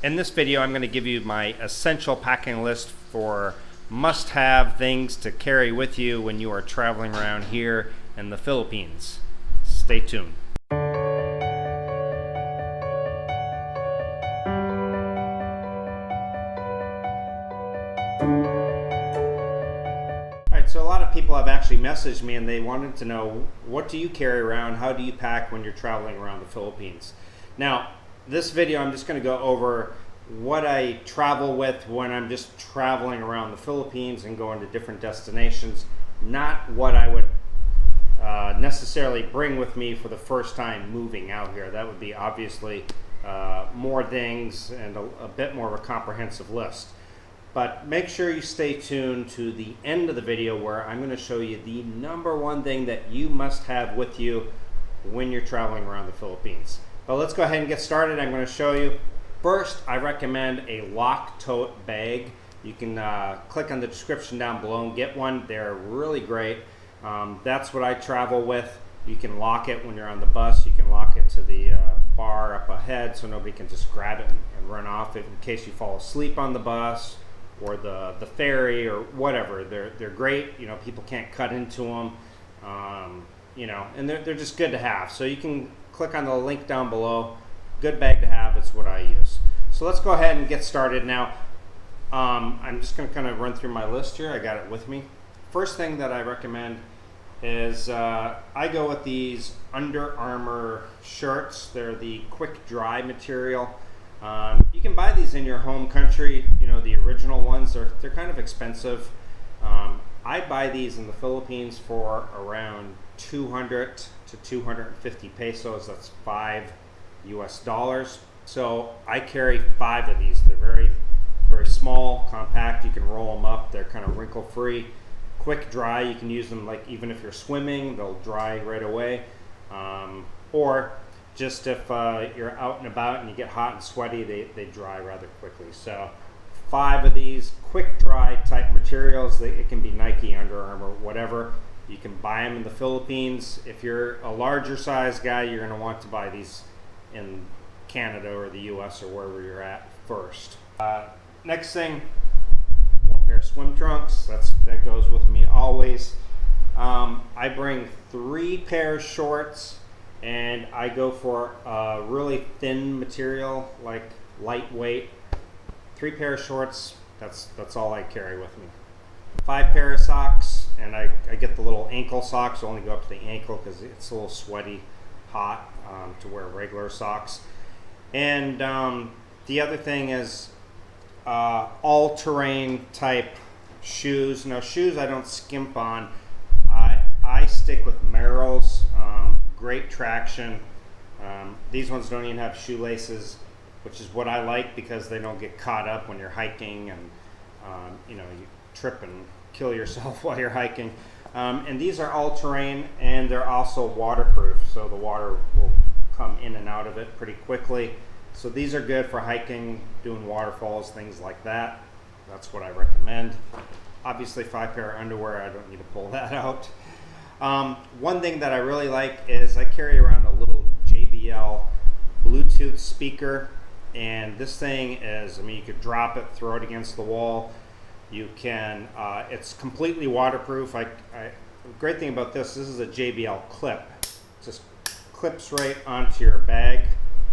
In this video, I'm going to give you my essential packing list for must-have things to carry with you when you are traveling around here in the Philippines. Stay tuned. Alright, so a lot of people have actually messaged me and they wanted to know, what do you carry around? How do you pack when you're traveling around the Philippines? Now, this video I'm just going to go over what I travel with when I'm just traveling around the Philippines and going to different destinations, not what I would necessarily bring with me for the first time moving out here. That would be obviously more things and a bit more of a comprehensive list. But make sure you stay tuned to the end of the video where I'm going to show you the number one thing that you must have with you when you're traveling around the Philippines. But let's go ahead and get started. I'm going to show you. First, I recommend a lock tote bag. You can click on the description down below and get one. They're really great. That's what I travel with. You can lock it when you're on the bus. You can lock it to the bar up ahead so nobody can just grab it and run off it in case you fall asleep on the bus or the ferry or whatever. They're great. You know, people can't cut into them. You know, and they're just good to have. So you can click on the link down below. Good bag to have. It's what I use. So let's go ahead and get started now. I'm just going to kind of run through my list here. I got it with me. First thing that I recommend is I go with these Under Armour shirts. They're the quick dry material. You can buy these in your home country. You know, the original ones. They're kind of expensive. I buy these in the Philippines for around 200 to 250 pesos. That's $5 US. So I carry 5 of these. They're very, very small, compact. You can roll them up. They're kind of wrinkle free, quick dry. You can use them like even if you're swimming, they'll dry right away. Or just if you're out and about and you get hot and sweaty, they dry rather quickly. So 5 of these quick dry type materials. It can be Nike, Under Armour, whatever. You can buy them in the Philippines. If you're a larger size guy, you're going to want to buy these in Canada or the US or wherever you're at first. Next thing, one pair of swim trunks. That goes with me always. I bring 3 pairs of shorts, and I go for a really thin material, like lightweight. 3 pair of shorts. That's all I carry with me. 5 pair of socks, and I get the little ankle socks. I only go up to the ankle because it's a little sweaty, hot to wear regular socks. And the other thing is all-terrain type shoes. Now, shoes I don't skimp on. I stick with Merrell's. Great traction. These ones don't even have shoelaces, which is what I like because they don't get caught up when you're hiking and you know, you trip and kill yourself while you're hiking. And these are all-terrain, and they're also waterproof, so the water will come in and out of it pretty quickly. So these are good for hiking, doing waterfalls, things like that. That's what I recommend. Obviously 5 pair of underwear, I don't need to pull that out. One thing that I really like is I carry around a little Jbl Bluetooth speaker, and this thing is, I mean, you could drop it, throw it against the wall. You can, it's completely waterproof. The great thing about this is a JBL clip. It just clips right onto your bag.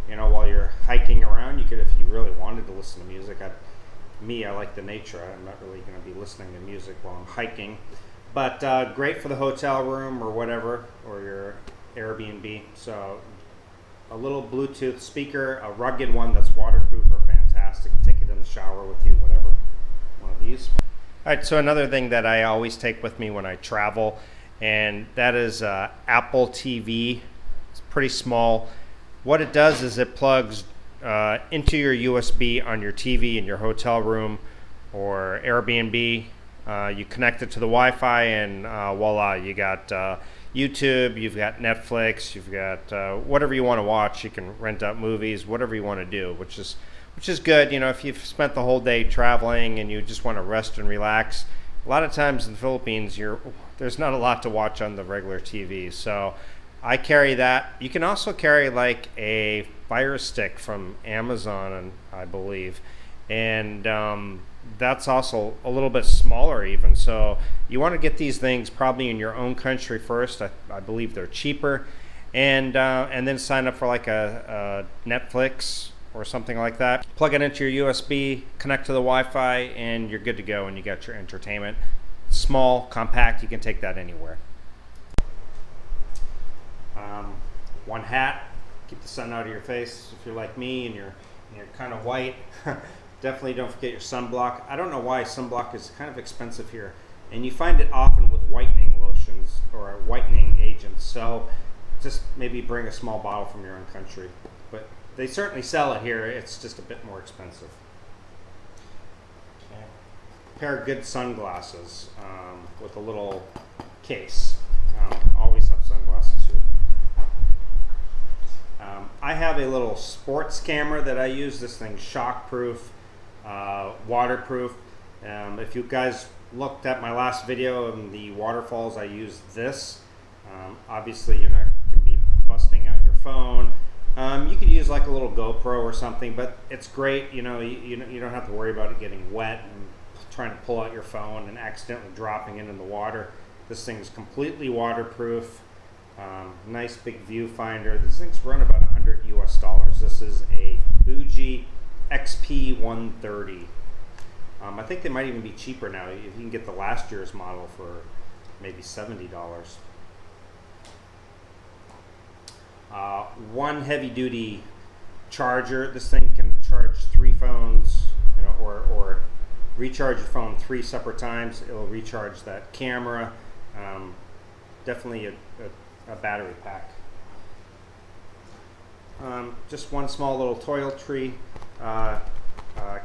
You know, while you're hiking around, you could, if you really wanted to listen to music. I like the nature. I'm not really going to be listening to music while I'm hiking. But great for the hotel room or whatever, or your Airbnb. So a little Bluetooth speaker, a rugged one that's waterproof, are fantastic. Take it in the shower with you, whatever. One of these. All right, so another thing that I always take with me when I travel, and that is Apple TV. It's pretty small. What it does is it plugs into your USB on your TV in your hotel room or Airbnb. You connect it to the Wi-Fi, and voila, you got YouTube, you've got Netflix, you've got whatever you want to watch. You can rent out movies, whatever you want to do, which is good. You know, if you've spent the whole day traveling and you just want to rest and relax, a lot of times in the Philippines, there's not a lot to watch on the regular TV. So I carry that. You can also carry like a Fire Stick from Amazon, and I believe, and that's also a little bit smaller even. So you want to get these things probably in your own country first. I believe they're cheaper, and then sign up for like a Netflix or something like that. Plug it into your USB, connect to the Wi-Fi, and you're good to go, and you got your entertainment. Small, compact, you can take that anywhere. One hat, keep the sun out of your face if you're like me and you're kind of white. Definitely don't forget your sunblock. I don't know why sunblock is kind of expensive here, and you find it often with whitening lotions or whitening agents, so just maybe bring a small bottle from your own country. But they certainly sell it here, it's just a bit more expensive. Okay. A pair of good sunglasses with a little case. Always have sunglasses here. I have a little sports camera that I use. This thing's shockproof, waterproof. If you guys looked at my last video of the waterfalls, I use this. Obviously, you're not going to be busting out your phone. You could use like a little GoPro or something, but it's great. You don't have to worry about it getting wet and trying to pull out your phone and accidentally dropping it in the water. This thing is completely waterproof. Nice big viewfinder. These things run about $100 US. This is a Fuji XP130. I think they might even be cheaper now. You can get the last year's model for maybe $70. One heavy-duty charger. This thing can charge 3 phones, or recharge your phone 3 separate times. It'll recharge that camera. Definitely a battery pack. Just one small little toiletry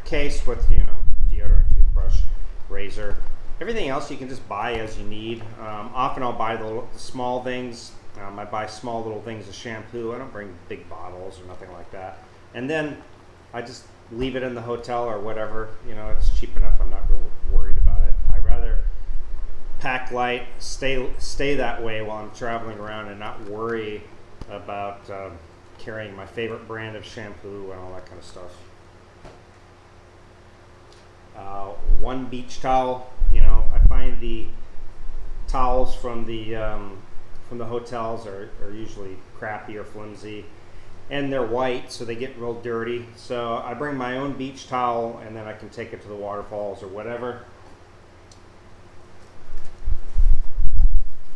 case with deodorant, toothbrush, razor. Everything else you can just buy as you need. Often I'll buy the small things. I buy small little things of shampoo. I don't bring big bottles or nothing like that. And then I just leave it in the hotel or whatever. It's cheap enough. I'm not real worried about it. I rather pack light, stay that way while I'm traveling around and not worry about carrying my favorite brand of shampoo and all that kind of stuff. One beach towel. I find the towels from the hotels are usually crappy or flimsy, and they're white, so they get real dirty. So I bring my own beach towel, and then I can take it to the waterfalls or whatever.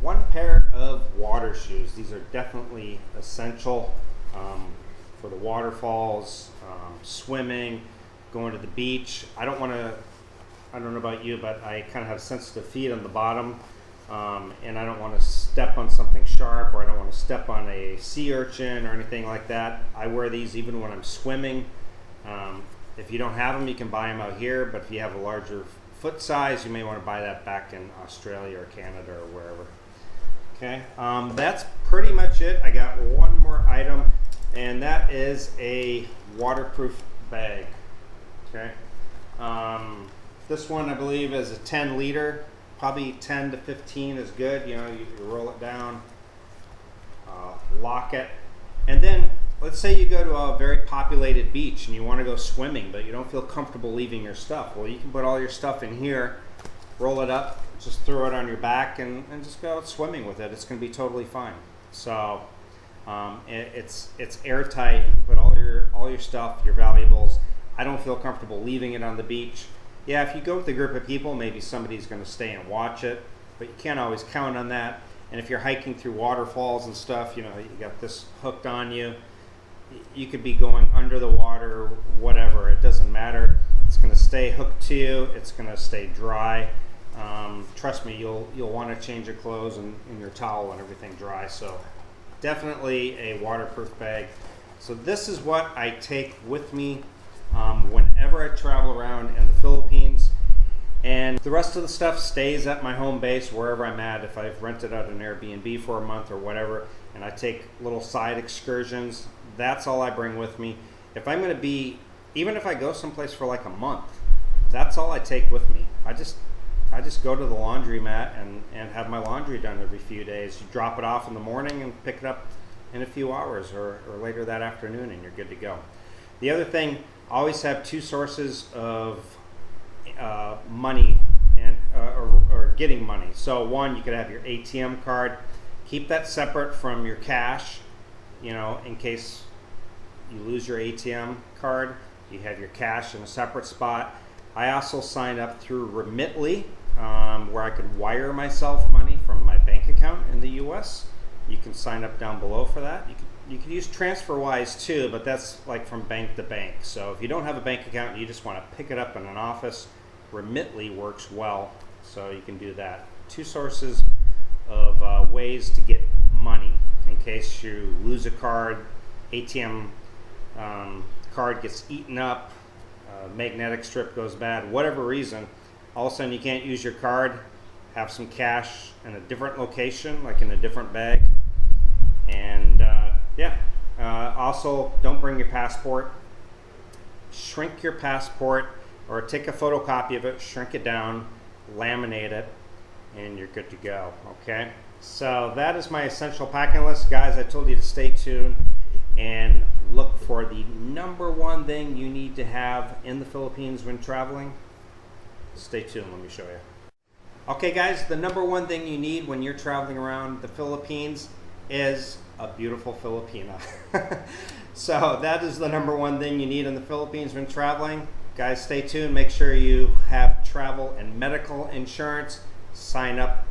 One pair of water shoes. These are definitely essential for the waterfalls, swimming, going to the beach. I don't know about you, but I kind of have sensitive feet on the bottom, and I don't want to step on something sharp, or I don't want to step on a sea urchin or anything like that. I wear these even when I'm swimming. If you don't have them, you can buy them out here, but if you have a larger foot size, you may want to buy that back in Australia or Canada or wherever. Okay, that's pretty much it. I got one more item, and that is a waterproof bag. Okay, this one I believe is a 10 liter, probably 10 to 15 is good. You roll it down, lock it, and then let's say you go to a very populated beach and you want to go swimming, but you don't feel comfortable leaving your stuff. Well, you can put all your stuff in here, roll it up, just throw it on your back, and just go swimming with it. It's going to be totally fine. So it's airtight. You can put all your stuff, your valuables. I don't feel comfortable leaving it on the beach. Yeah, if you go with a group of people, maybe somebody's going to stay and watch it, but you can't always count on that. And if you're hiking through waterfalls and stuff, you got this hooked on you. You could be going under the water, whatever. It doesn't matter. It's going to stay hooked to you. It's going to stay dry. Trust me, you'll want to change your clothes and your towel and everything dry. So definitely a waterproof bag. So this is what I take with me whenever I travel around in the Philippines. And the rest of the stuff stays at my home base wherever I'm at. If I've rented out an Airbnb for a month or whatever, and I take little side excursions, that's all I bring with me. If I'm going to be, even if I go someplace for like a month, that's all I take with me. I just go to the laundromat and have my laundry done every few days. You drop it off in the morning and pick it up in a few hours or later that afternoon, and you're good to go. The other thing, always have two sources of money and or getting money. So one, you could have your ATM card. Keep that separate from your cash, you know, in case you lose your ATM card. You have your cash in a separate spot. I also signed up through Remitly, where I could wire myself money from my bank account in the US. You can sign up down below for that. You can use TransferWise too, but that's like from bank to bank. So if you don't have a bank account and you just want to pick it up in an office, Remitly works well, so you can do that. Two sources of ways to get money in case you lose a card, ATM card gets eaten up, magnetic strip goes bad, whatever reason, all of a sudden you can't use your card. Have some cash in a different location, like in a different bag. And also don't bring your passport. Shrink your passport, or take a photocopy of it, shrink it down, laminate it, and you're good to go. Okay, so that is my essential packing list, guys. I told you to stay tuned and look for the number one thing you need to have in the Philippines when traveling. Stay tuned, let me show you. Okay guys, the number one thing you need when you're traveling around the Philippines is a beautiful Filipina. So that is the number one thing you need in the Philippines when traveling. Guys, stay tuned. Make sure you have travel and medical insurance. Sign up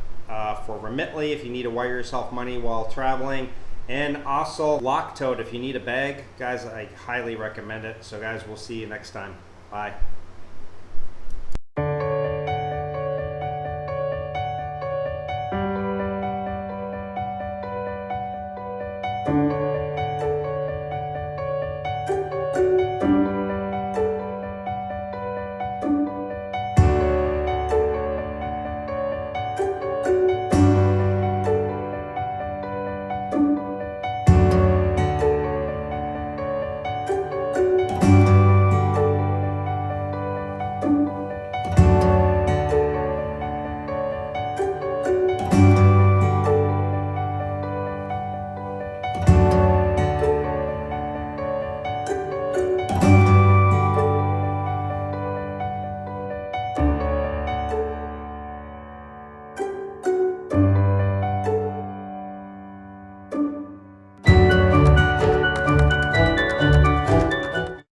for Remitly if you need to wire yourself money while traveling. And also Locktote if you need a bag. Guys, I highly recommend it. So guys, we'll see you next time. Bye.